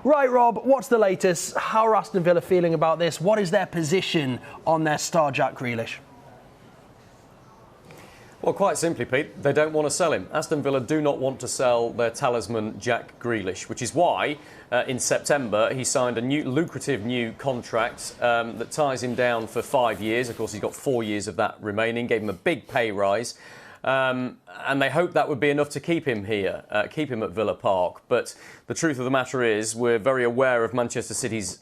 Right, Rob, what's the latest? How are Aston Villa feeling about this? What is their position on their star Jack Grealish? Well, quite simply, Pete, they don't want to sell him. Aston Villa do not want to sell their talisman Jack Grealish, which is why in September he signed a lucrative new contract that ties him down for 5 years. Of course, he's got 4 years of that remaining, gave him a big pay rise. And they hoped that would be enough to keep him here, keep him at Villa Park. But the truth of the matter is we're very aware of Manchester City's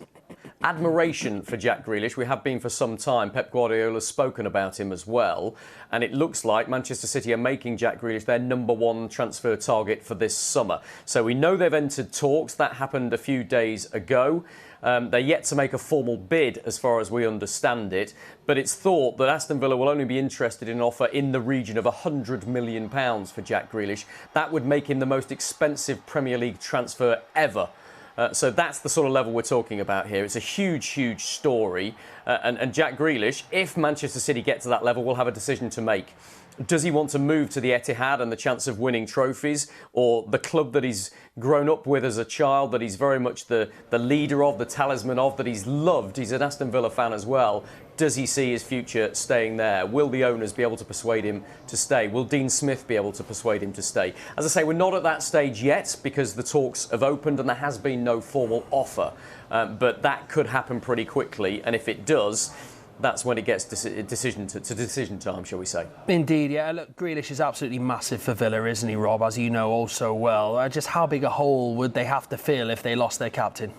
admiration for Jack Grealish. We have been for some time. Pep Guardiola's spoken about him as well. And it looks like Manchester City are making Jack Grealish their #1 transfer target for this summer. So we know they've entered talks. That happened a few days ago. They're yet to make a formal bid, as far as we understand it, but it's thought that Aston Villa will only be interested in an offer in the region of £100 million for Jack Grealish. That would make him the most expensive Premier League transfer ever. So that's the sort of level we're talking about here. It's a huge, huge story. And Jack Grealish, if Manchester City get to that level, will have a decision to make. Does he want to move to the Etihad and the chance of winning trophies, or the club that he's grown up with as a child, that he's very much the leader of, the talisman of, that he's loved? He's an Aston Villa fan as well. Does he see his future staying there? Will the owners be able to persuade him to stay? Will Dean Smith be able to persuade him to stay? As I say, we're not at that stage yet because the talks have opened and there has been no formal offer. But that could happen pretty quickly, and if it does, that's when it gets decision time, shall we say. Indeed, yeah. Look, Grealish is absolutely massive for Villa, isn't he, Rob, as you know all so well. Just how big a hole would they have to fill if they lost their captain?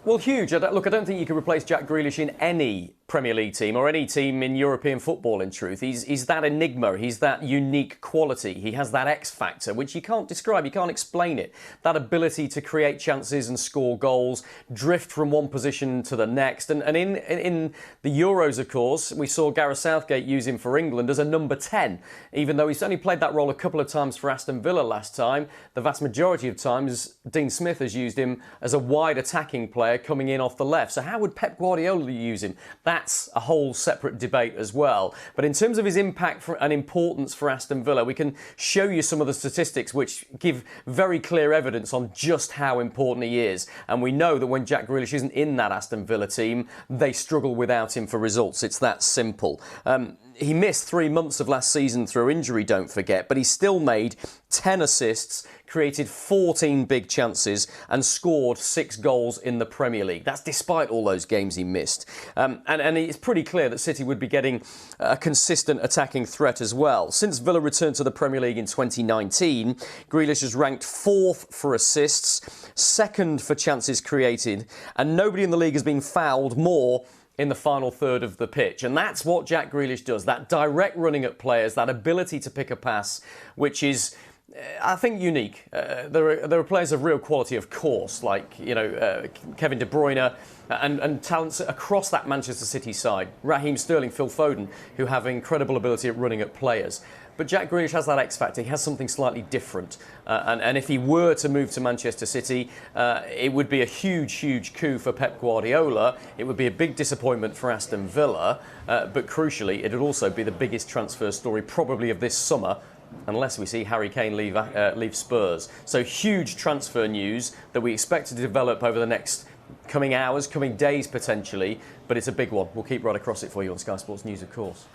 Well, huge. Look, I don't think you can replace Jack Grealish in any Premier League team or any team in European football, in truth. He's that enigma. He's that unique quality. He has that X factor, which you can't describe. You can't explain it. That ability to create chances and score goals, drift from one position to the next. And in the Euros, of course, we saw Gareth Southgate use him for England as a number 10. Even though he's only played that role a couple of times for Aston Villa last time, the vast majority of times Dean Smith has used him as a wide attacking player coming in off the left. So how would Pep Guardiola use him? That's a whole separate debate as well. But in terms of his impact and importance for Aston Villa, we can show you some of the statistics which give very clear evidence on just how important he is. And we know that when Jack Grealish isn't in that Aston Villa team, they struggle without him for results. It's that simple. He missed 3 months of last season through injury, don't forget, but he still made 10 assists, created 14 big chances and scored 6 goals in the Premier League. That's despite all those games he missed. And it's pretty clear that City would be getting a consistent attacking threat as well. Since Villa returned to the Premier League in 2019, Grealish has ranked 4th for assists, 2nd for chances created, and nobody in the league has been fouled more in the final third of the pitch. And that's what Jack Grealish does, that direct running at players, that ability to pick a pass, which is, I think, unique. There are players of real quality, of course, like Kevin De Bruyne and talents across that Manchester City side. Raheem Sterling, Phil Foden, who have incredible ability at running at players. But Jack Grealish has that X factor. He has something slightly different. And if he were to move to Manchester City, it would be a huge, huge coup for Pep Guardiola. It would be a big disappointment for Aston Villa. But crucially, it would also be the biggest transfer story probably of this summer, unless we see Harry Kane leave Spurs. So huge transfer news that we expect to develop over the next coming hours, coming days potentially. But it's a big one. We'll keep right across it for you on Sky Sports News, of course.